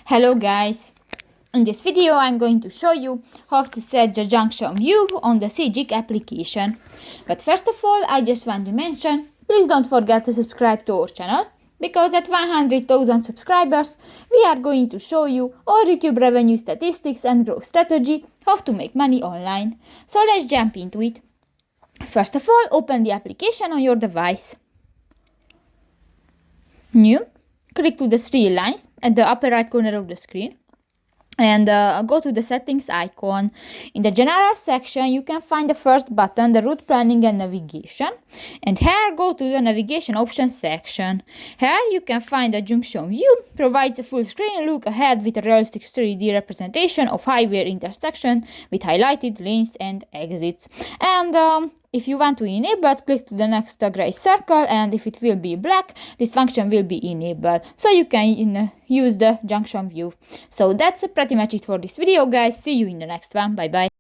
Hello guys! In this video I'm going to show you how to set the junction view on the Sygic application. But first of all, I just want to mention, please don't forget to subscribe to our channel, because at 100,000 subscribers we are going to show you all YouTube revenue statistics and growth strategy, how to make money online. So let's jump into it. First of all, open the application on your device. New. Click to the three lines at the upper right corner of the screen and go to the settings icon. In the general section you can find the first button, the route planning and navigation, and here go to the navigation options section. Here you can find the junction view, provides a full screen look ahead with a realistic 3D representation of highway intersection with highlighted lanes and exits. And if you want to enable, click to the next gray circle, and if it will be black, this function will be enabled, so you can use the junction view. So that's pretty much it for this video, guys. See you in the next one. Bye bye.